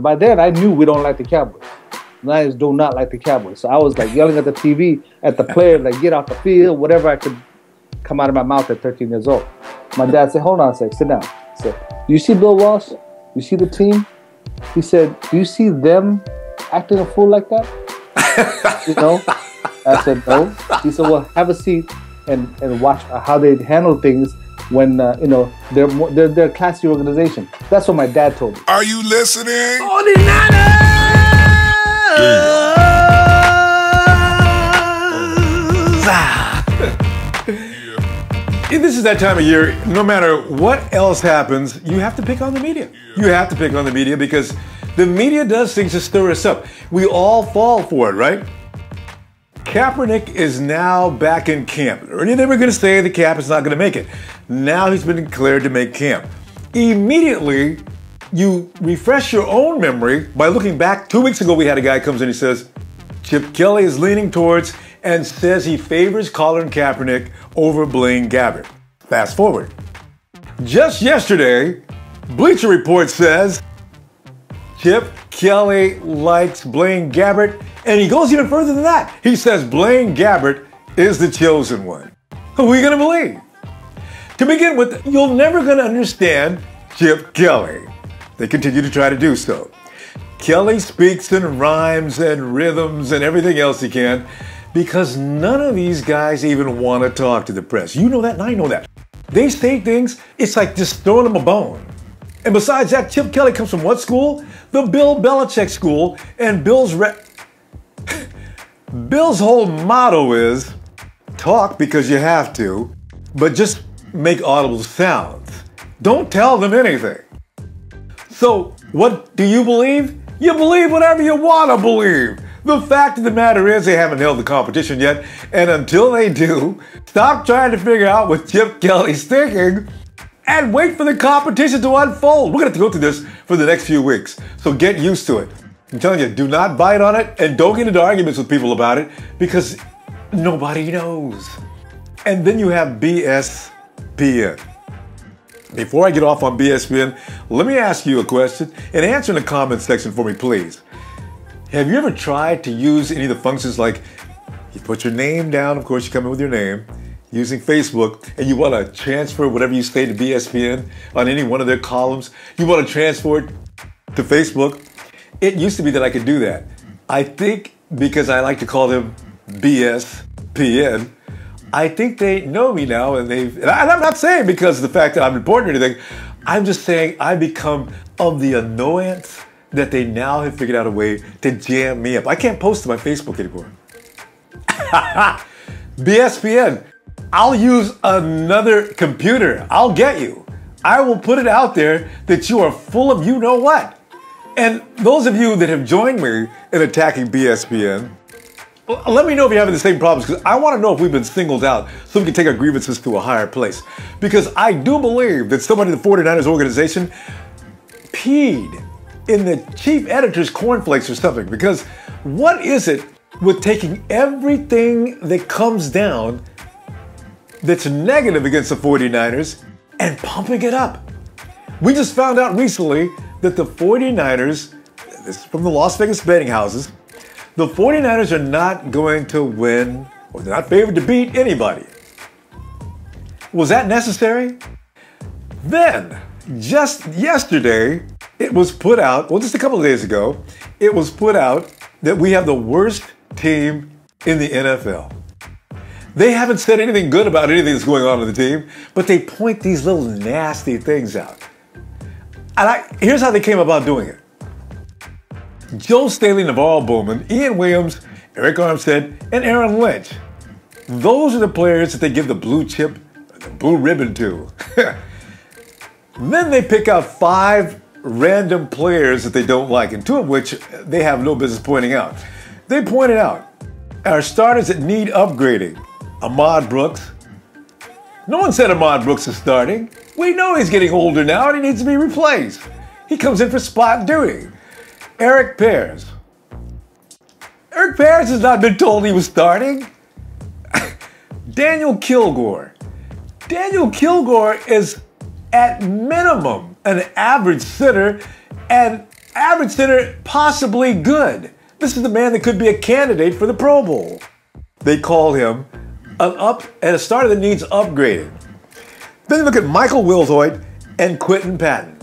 by then I knew we don't like the Cowboys. Lions do not like the Cowboys. So I was like yelling at the TV, at the players, like get off the field, whatever I could come out of my mouth at 13 years old. My dad said, hold on a sec, sit down. He said, do you see Bill Walsh? You see the team? He said, do you see them acting a fool like that? You know? I said, no. He said, well, have a seat and watch how they handle things when, you know, they're a classy organization. That's what my dad told me. Are you listening? 49ers! This is that time of year, no matter what else happens, you have to pick on the media. You have to pick on the media because the media does things to stir us up. We all fall for it, right? Kaepernick is now back in camp. Earlier they were going to say the Cap is not going to make it. Now he's been declared to make camp. Immediately, you refresh your own memory by looking back. 2 weeks ago, we had a guy comes in, he says, Chip Kelly is leaning towards and says he favors Colin Kaepernick over Blain Gabbert. Fast forward. Just yesterday, Bleacher Report says Chip Kelly likes Blain Gabbert, and he goes even further than that. He says Blain Gabbert is the chosen one. Who are you going to believe? To begin with, you're never going to understand Chip Kelly. They continue to try to do so. Kelly speaks in rhymes and rhythms and everything else he can because none of these guys even want to talk to the press. You know that and I know that. They say things, it's like just throwing them a bone. And besides that, Chip Kelly comes from what school? The Bill Belichick school. And Bill's whole motto is talk because you have to, but just make audible sounds. Don't tell them anything. So what do you believe? You believe whatever you want to believe. The fact of the matter is they haven't held the competition yet. And until they do, stop trying to figure out what Chip Kelly's thinking and wait for the competition to unfold. We're going to have to go through this for the next few weeks. So get used to it. I'm telling you, do not bite on it and don't get into arguments with people about it because nobody knows. And then you have BSPN. Before I get off on BSPN, let me ask you a question and answer in the comment section for me, please. Have you ever tried to use any of the functions like you put your name down, of course you come in with your name, using Facebook, and you want to transfer whatever you say to BSPN on any one of their columns? You want to transfer it to Facebook? It used to be that I could do that. I think because I like to call them BSPN, I think they know me now, and I'm not saying because of the fact that I'm important or anything. I'm just saying I become of the annoyance that they now have figured out a way to jam me up. I can't post to my Facebook anymore. BSPN, I'll use another computer. I'll get you. I will put it out there that you are full of you know what. And those of you that have joined me in attacking BSPN, let me know if you're having the same problems because I want to know if we've been singled out so we can take our grievances to a higher place. Because I do believe that somebody in the 49ers organization peed in the chief editor's cornflakes or something. Because what is it with taking everything that comes down that's negative against the 49ers and pumping it up? We just found out recently that the 49ers, this is from the Las Vegas betting houses, the 49ers are not going to win, or they're not favored to beat anybody. Was that necessary? Then, just yesterday, it was put out, well, just a couple of days ago, it was put out that we have the worst team in the NFL. They haven't said anything good about anything that's going on in the team, but they point these little nasty things out. And here's how they came about doing it. Joe Staley, Navarro Bowman, Ian Williams, Eric Armstead, and Aaron Lynch. Those are the players that they give the blue chip, the blue ribbon to. Then they pick out 5 random players that they don't like, and 2 of which they have no business pointing out. They pointed out our starters that need upgrading. Ahmad Brooks. No one said Ahmad Brooks is starting. We know he's getting older now and he needs to be replaced. He comes in for spot duty. Eric Pears. Eric Pears has not been told he was starting. Daniel Kilgore. Daniel Kilgore is at minimum an average sitter, and average center, possibly good. This is the man that could be a candidate for the Pro Bowl. They call him a starter that needs upgrading. Then you look at Michael Wilhoit and Quentin Patton.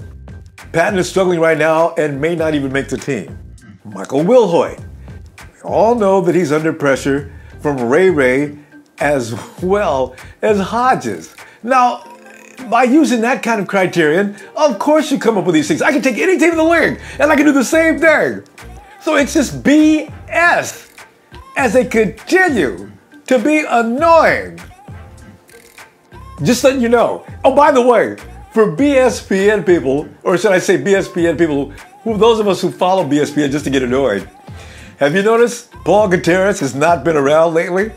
Patton is struggling right now and may not even make the team. Michael Wilhoit. We all know that he's under pressure from Ray as well as Hodges. Now, by using that kind of criterion, of course you come up with these things. I can take any team in the league and I can do the same thing. So it's just BS as they continue to be annoying. Just letting you know. Oh, by the way, for BSPN people, or should I say BSPN people, those of us who follow BSPN just to get annoyed, have you noticed Paul Gutierrez has not been around lately?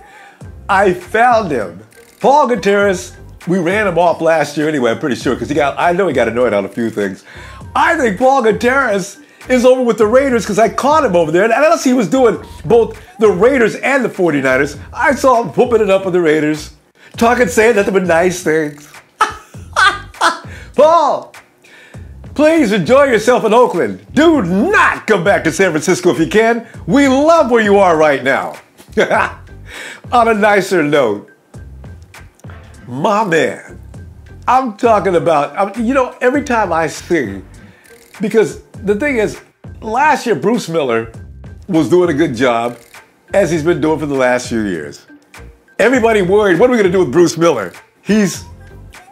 I found him. Paul Gutierrez, we ran him off last year anyway, I'm pretty sure, because I know he got annoyed on a few things. I think Paul Gutierrez is over with the Raiders because I caught him over there. And unless he was doing both the Raiders and the 49ers, I saw him whooping it up with the Raiders, saying nothing but nice things. Paul, please enjoy yourself in Oakland. Do not come back to San Francisco if you can. We love where you are right now. On a nicer note, my man, I'm talking about, every time I see, because the thing is, last year Bruce Miller was doing a good job, as he's been doing for the last few years. Everybody worried, what are we going to do with Bruce Miller? He's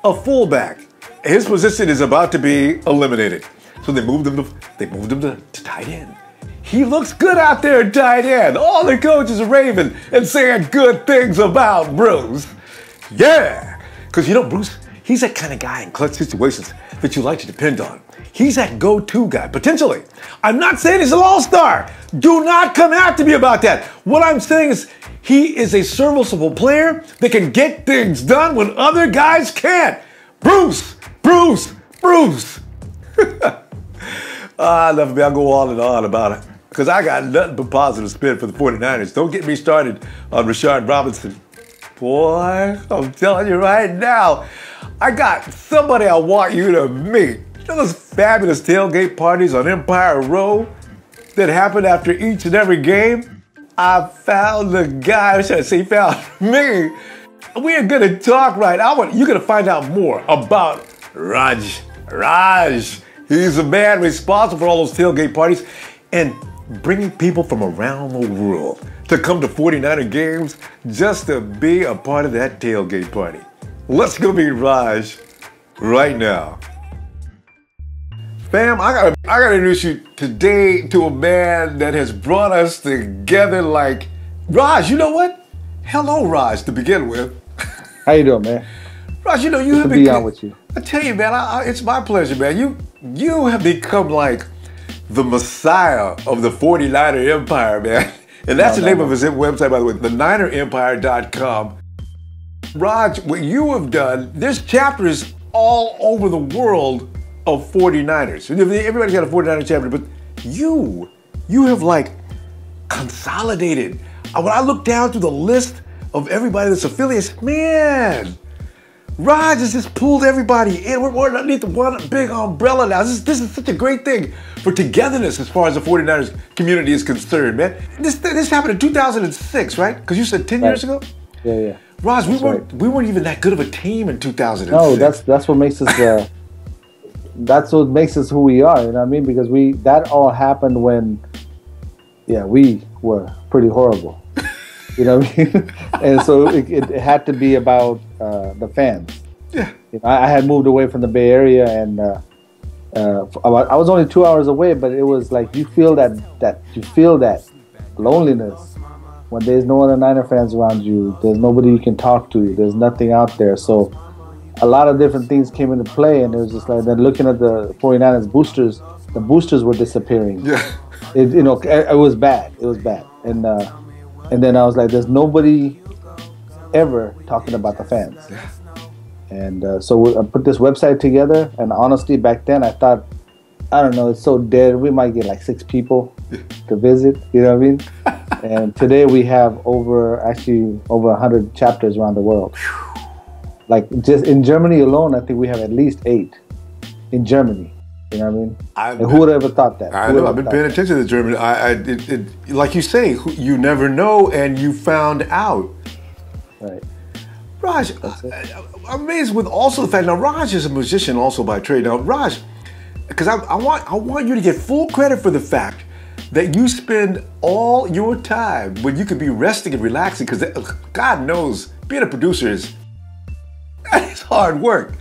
a fullback. His position is about to be eliminated. So they moved him to tight end. He looks good out there at tight end. All the coaches are raving and saying good things about Bruce. Yeah, because Bruce, he's that kind of guy in clutch situations that you like to depend on. He's that go-to guy, potentially. I'm not saying he's an all-star. Do not come after me about that. What I'm saying is he is a serviceable player that can get things done when other guys can't. Bruce. Enough of me, I'll go on and on about it. Because I got nothing but positive spin for the 49ers. Don't get me started on Rashard Robinson. Boy, I'm telling you right now, I got somebody I want you to meet. You know those fabulous tailgate parties on Empire Row that happen after each and every game? I found the guy, should I say he found me. We are gonna talk right now. You're gonna find out more about Raj. He's the man responsible for all those tailgate parties and bringing people from around the world to come to 49er games just to be a part of that tailgate party. Let's go meet Raj right now. Fam, I gotta introduce you today to a man that has brought us together like Raj. You know what? Hello, Raj, to begin with. How you doing, man? Raj, you Good have to be on with you. I tell you, man, it's my pleasure, man. You have become like the messiah of the 49er empire, man. And that's the name of his website, by the way, the9erempire.com. Raj, what you have done, there's chapters all over the world of 49ers. Everybody's got a 49er chapter, but you have like consolidated. When I look down through the list of everybody that's affiliates, man, Raj has just pulled everybody in. We're underneath one big umbrella now. This is such a great thing for togetherness as far as the 49ers community is concerned, man. This happened in 2006, right? Because you said 10 years ago? Yeah. Raj, we weren't even that good of a team in 2006. No, that's what makes us that's what makes us who we are, you know what I mean? Because that all happened when we were pretty horrible. You know what I mean? And so it had to be about the fans. Yeah. I had moved away from the Bay Area, and I was only 2 hours away, but it was like you feel that loneliness when there's no other Niner fans around you. There's nobody you can talk to. There's nothing out there. So a lot of different things came into play, and it was just like then looking at the 49ers boosters, the boosters were disappearing. Yeah. It was bad. It was bad. And then I was like, there's nobody ever talking about the fans. Yeah. And so I put this website together, and honestly, back then I thought, I don't know, it's so dead. We might get like 6 people to visit, you know what I mean? And today we have over 100 chapters around the world. Like just in Germany alone, I think we have at least 8 in Germany. You know what I mean? And who would have ever thought that? I know. I've been paying attention to the German. Like you say, you never know, and you found out. Right. Raj, I'm amazed with also the fact, now Raj is a musician also by trade. Now Raj, because I want you to get full credit for the fact that you spend all your time when you could be resting and relaxing, because God knows, being a producer is hard work.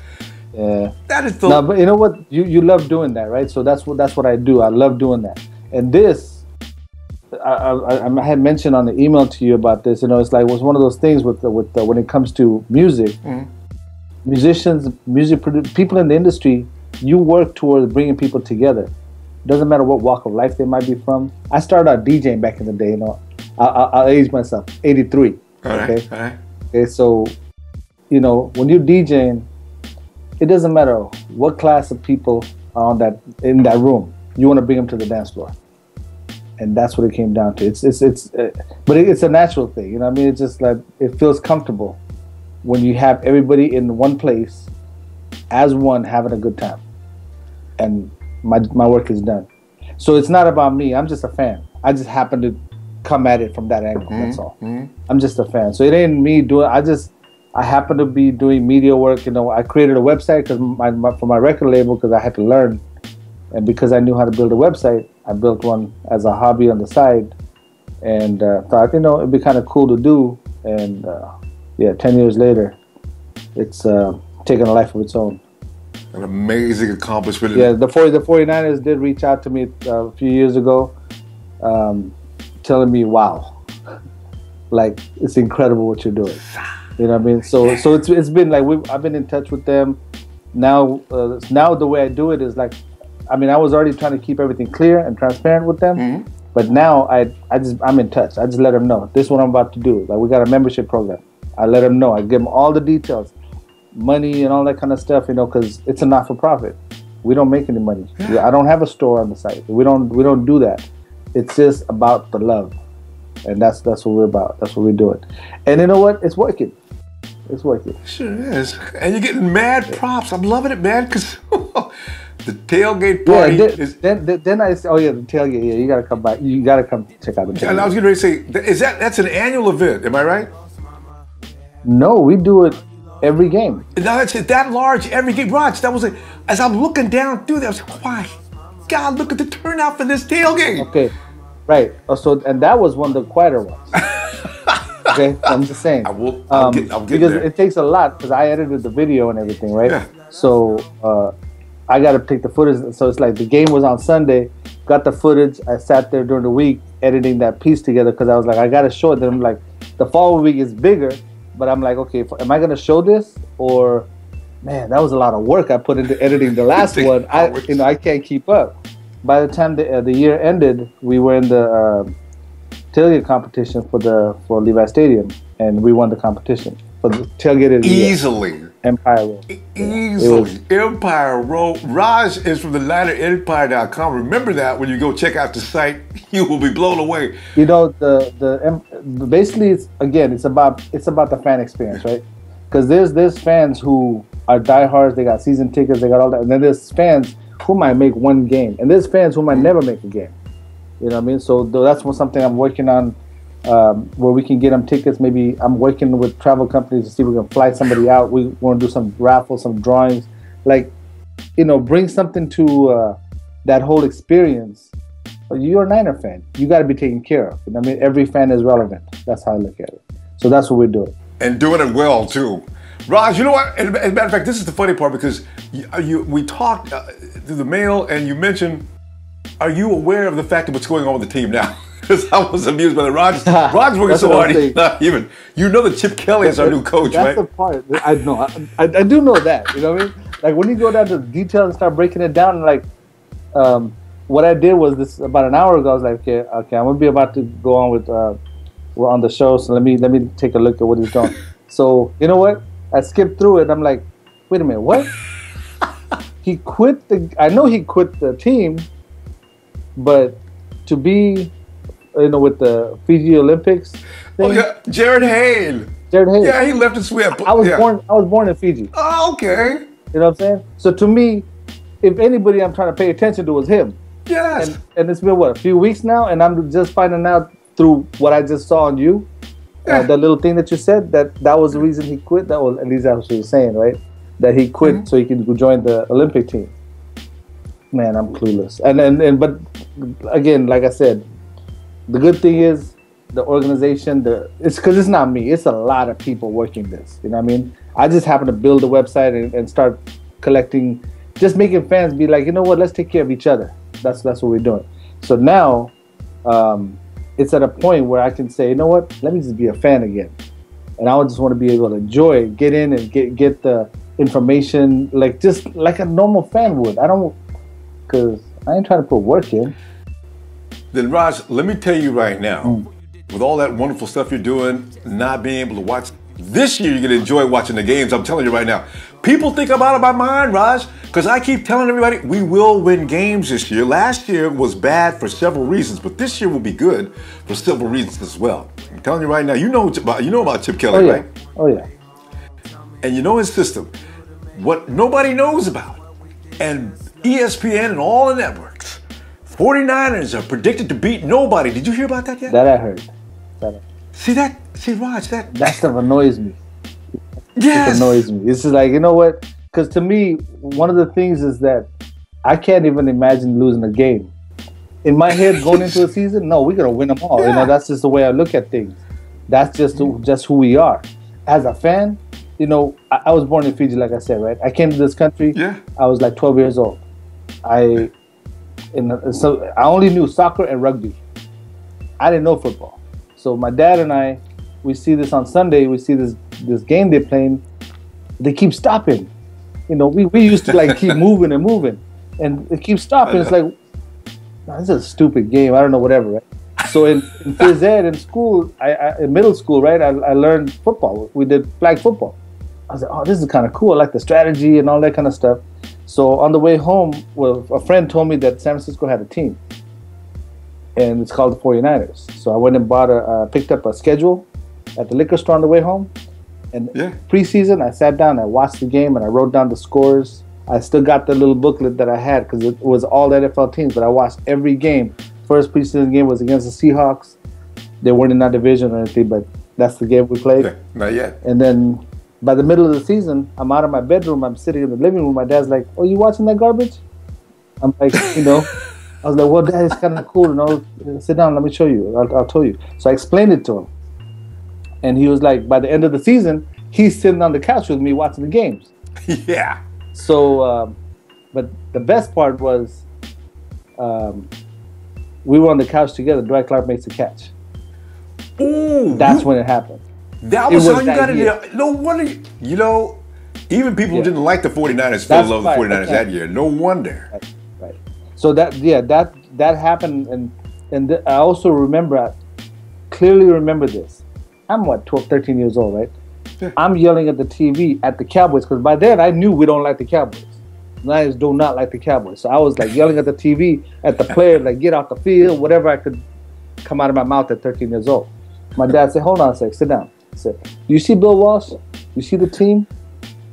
Yeah. That is the... No, but you know what? You love doing that, right? So that's what I do. I love doing that. And this, I had mentioned on the email to you about this. You know, it's like, it was one of those things with when it comes to music, musicians, people in the industry, you work towards bringing people together. Doesn't matter what walk of life they might be from. I started out DJing back in the day. You know, I'll age myself. 83. Okay. All right. Okay. So, you know, when you're DJing, it doesn't matter what class of people are in that room. You want to bring them to the dance floor, and that's what it came down to. But it's a natural thing, you know what I mean? It's just like it feels comfortable when you have everybody in one place as one having a good time, and my work is done. So it's not about me. I'm just a fan. I just happen to come at it from that angle. That's all. I'm just a fan. So it ain't me doing. I happen to be doing media work. You know, I created a website for my record label because I had to learn, and because I knew how to build a website, I built one as a hobby on the side, and thought, you know, it'd be kind of cool to do. And 10 years later, it's taken a life of its own. An amazing accomplishment. Yeah, the 49ers did reach out to me a few years ago, telling me, "Wow, like it's incredible what you're doing." You know what I mean? So it's been like I've been in touch with them. Now the way I do it is like, I mean, I was already trying to keep everything clear and transparent with them, but now I'm in touch. I just let them know this is what I'm about to do. Like, we got a membership program. I let them know. I give them all the details, money and all that kind of stuff. You know, because it's a not-for-profit. We don't make any money. I don't have a store on the site. We don't do that. It's just about the love, and that's what we're about. That's what we're doing. And you know what? It's working. It's working. Sure is. And you're getting mad props. I'm loving it, man, because the tailgate party is... Then I say, oh yeah, the tailgate. Yeah, you got to come back. You got to come check out the tailgate. And I was getting ready to say, that's an annual event, am I right? No, we do it every game. Now it's that large every game. Raj, that was as I'm looking down through there, I was like, why? God, look at the turnout for this tailgate. Okay, right. And that was one of the quieter ones. Okay, I'm just saying. I'll get because there. It takes a lot, because I edited the video and everything, right? Yeah. So I got to take the footage. So it's like the game was on Sunday, got the footage. I sat there during the week editing that piece together, because I was like, I got to show it. Then I'm like, the following week is bigger, but I'm like, okay, am I going to show this? Or, man, that was a lot of work I put into editing the last one. I can't keep up. By the time the year ended, we were in the tailgate competition for Levi Stadium, and we won the competition for the tailgate of the easily. Empire Row. Easily. Empire Row. Raj is from the LighterEmpire.com. Remember that when you go check out the site, you will be blown away. You know, basically it's about the fan experience, right? Because there's fans who are diehards, they got season tickets, they got all that, and then there's fans who might make one game, and there's fans who might never make a game. You know what I mean? So that's something I'm working on, where we can get them tickets. Maybe I'm working with travel companies to see if we can fly somebody out. We want to do some raffles, some drawings, like, you know, bring something to that whole experience. You're a Niner fan. You got to be taken care of. You know what I mean? Every fan is relevant. That's how I look at it. So that's what we're doing. And doing it well, too. Raj, you know what? As a matter of fact, this is the funny part, because we talked through the mail, and you mentioned, are you aware of the fact of what's going on with the team now? Because I was amused by the Raj working so hard. He's not even. You know that Chip Kelly is our new coach, right? That's the part. I know. I do know that. You know what I mean? Like, when you go down to the details and start breaking it down, like, what I did was this about an hour ago. I was like, okay, I'm gonna be about to go on with we're on the show, so let me take a look at what he's doing. So you know what? I skipped through it. I'm like, wait a minute, what? He quit I know he quit the team, but to be, you know, with the Fiji Olympics thing. Oh yeah, Jared Hale. Yeah, he left to swim. I was born in Fiji. Oh, okay. You know what I'm saying? So to me, if anybody I'm trying to pay attention to is him. Yes. And it's been, what, a few weeks now? And I'm just finding out through what I just saw on you, the little thing that you said, that was the reason he quit. That was, at least that's what you were saying, right? That he quit so he could go join the Olympic team. Man, I'm clueless. But again, like I said, the good thing is the organization, it's because it's not me. It's a lot of people working this. You know what I mean? I just happen to build a website and start collecting, just making fans be like, you know what, let's take care of each other. That's what we're doing. So now it's at a point where I can say, you know what, let me just be a fan again. And I just want to be able to enjoy it, get in and get the information just like a normal fan would. Because I ain't trying to put work in. Then Raj, let me tell you right now, with all that wonderful stuff you're doing, not being able to watch, this year you're going to enjoy watching the games. I'm telling you right now. People think I'm out of my mind, Raj, because I keep telling everybody we will win games this year. Last year was bad for several reasons, but this year will be good for several reasons as well. I'm telling you right now, you know about Chip Kelly, right? Oh, yeah. And you know his system. What nobody knows about, and ESPN and all the networks, 49ers are predicted to beat nobody. Did you hear about that yet? That I heard. See, Raj, that stuff annoys me. Yes. It annoys me. It's just like, you know what? Because to me, one of the things is that I can't even imagine losing a game. In my head, going into a season, no, we're going to win them all. Yeah. You know, that's just the way I look at things. That's just who we are. As a fan, you know, I was born in Fiji, like I said, right? I came to this country. Yeah. I was like 12 years old. So I only knew soccer and rugby. I didn't know football. So my dad and I, we see this on Sunday. We see this game they're playing. They keep stopping. You know, we used to keep moving and moving, and it keeps stopping. It's like, no, this is a stupid game. I don't know, whatever. Right? So in phys ed in school, in middle school, right, I learned football. We did flag football. I was like, oh, this is kind of cool. I like the strategy and all that kind of stuff. So on the way home, a friend told me that San Francisco had a team, and it's called the 49ers. So I went and picked up a schedule at the liquor store on the way home. And preseason, I sat down, I watched the game, and I wrote down the scores. I still got the little booklet that I had because it was all NFL teams, but I watched every game. First preseason game was against the Seahawks. They weren't in that division or anything, but that's the game we played. Yeah, not yet. And then by the middle of the season, I'm out of my bedroom. I'm sitting in the living room. My dad's like, "Oh, you watching that garbage?" I'm like, you know, I was like, "Well, Dad, it's kind of cool. You know, sit down. Let me show you. I'll tell you." So I explained it to him. And he was like, by the end of the season, he's sitting on the couch with me watching the games. Yeah. So, but the best part was we were on the couch together. Dwight Clark makes the catch. Ooh. That's when it happened. That was how you got in there. No wonder, you know, even people who didn't like the 49ers fell in love with the 49ers that year. No wonder. Right. So that happened. And I also clearly remember this. I'm 12, 13 years old, right? Yeah. I'm yelling at the TV at the Cowboys because by then I knew we don't like the Cowboys. Niners do not like the Cowboys. So I was yelling at the TV at the players, get off the field, whatever I could come out of my mouth at 13 years old. My dad said, "Hold on a sec, sit down." He said, "Do you see Bill Walsh? You see the team?"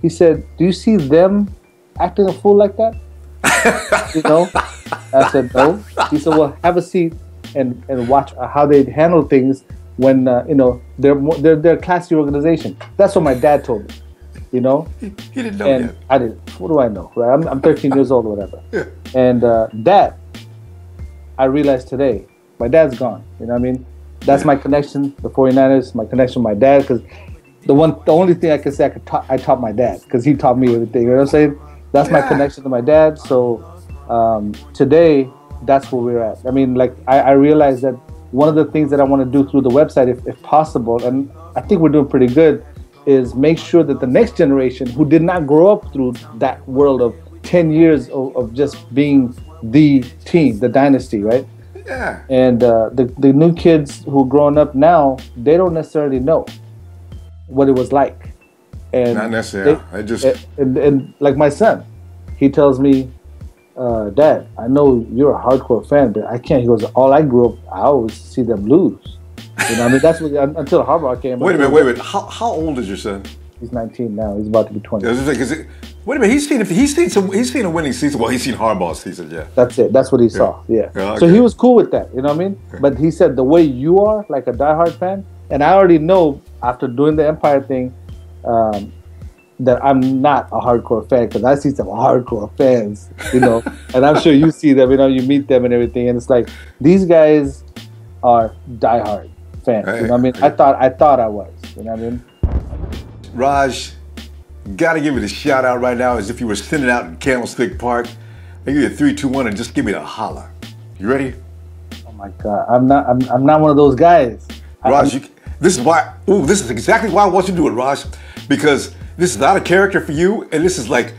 He said, "Do you see them acting a fool like that?" You know? I said, "No." He said, "Well, have a seat and watch how they handle things when they're a classy organization." That's what my dad told me. You know? He didn't know and that. I didn't. What do I know? Right? I'm 13 years old or whatever. Yeah. And that, I realized today, my dad's gone. You know what I mean? That's my connection, the 49ers, my connection with my dad, because the only thing I can say I taught my dad, because he taught me everything. You know what I'm saying? That's my connection to my dad. So today, that's where we're at. I mean, I realized that one of the things that I want to do through the website, if possible, and I think we're doing pretty good, is make sure that the next generation who did not grow up through that world of 10 years of just being the team, the dynasty, right? Yeah. And the new kids who are growing up now, they don't necessarily know what it was like. And not necessarily. And like my son, he tells me, "Dad, I know you're a hardcore fan, but I can't." He goes, "All I grew up, I always see them lose." You know, I mean, that's what, until Harbaugh came. Wait a minute. How old is your son? He's 19 now. He's about to be 20. Wait Wait a minute, he's seen a winning season. Well, he's seen Harbaugh's season, yeah. That's it. That's what he saw. Yeah. Okay. So he was cool with that. You know what I mean? But he said the way you are, like a diehard fan, and I already know after doing the Empire thing, that I'm not a hardcore fan because I see some hardcore fans, you know, and I'm sure you see them, you know, you meet them and everything, and it's like these guys are diehard fans. You know what I mean? I thought I was. You know what I mean? Raj, gotta give you the shout out right now as if you were sitting out in Candlestick Park. I give you a 3, 2, 1 and just give me the holler. You ready? Oh my God, I'm not one of those guys. Raj, this is exactly why I want you to do it, Raj, because this is not a character for you, and this is like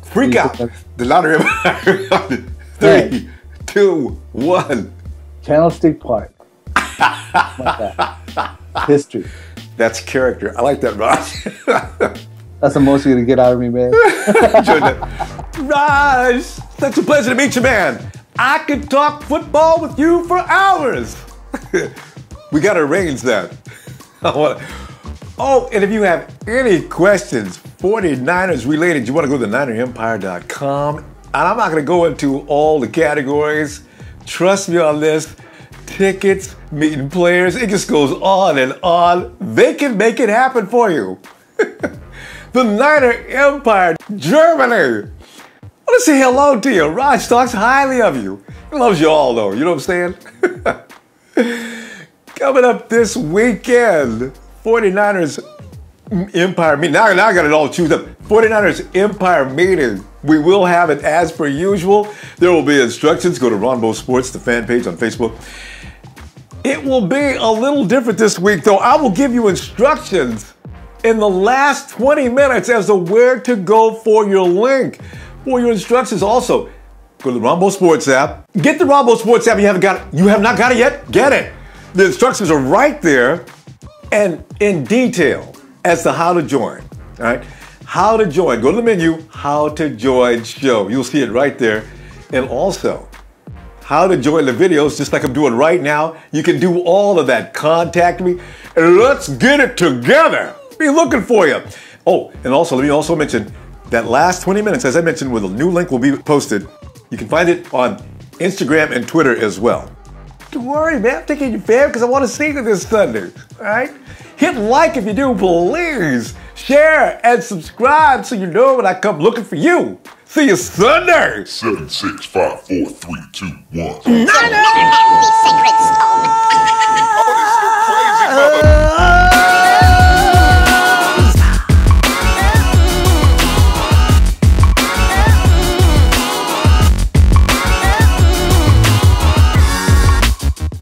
freak out. The louder Empire. 3, 2, 1. Candlestick Park. Oh my God. History. That's character. I like that, Raj. That's the most you're gonna get out of me, man. Raj, such a pleasure to meet you, man. I could talk football with you for hours. We gotta arrange that. Oh, and if you have any questions, 49ers related, you want to go to NinerEmpire.com. And I'm not going to go into all the categories. Trust me on this. Tickets, meeting players, it just goes on and on. They can make it happen for you. The Niner Empire, Germany. I want to say hello to you. Raj talks highly of you. He loves you all, though. You know what I'm saying? Coming up this weekend, 49ers Empire meeting. Now I got it all chewed up. 49ers Empire meeting. We will have it as per usual. There will be instructions. Go to Ronbo Sports, the fan page on Facebook. It will be a little different this week, though. I will give you instructions in the last 20 minutes as to where to go for your link. For your instructions also, go to the Ronbo Sports app. Get the Ronbo Sports app. You have not got it yet? Get it. The instructions are right there. And in detail as to how to join, all right? How to join, go to the menu, how to join show. You'll see it right there. And also, how to join the videos, just like I'm doing right now. You can do all of that. Contact me, and let's get it together. Be looking for you. Oh, and also, let me also mention that last 20 minutes, as I mentioned, where the new link will be posted, you can find it on Instagram and Twitter as well. Don't worry, man. I'm taking your fan because I want to see you this Sunday. All right? Hit like if you do, please. Share and subscribe so you know when I come looking for you. See you Sunday. 7, 6, 5, 4, 3, 2, 1. Secrets. Oh, this is crazy, mother.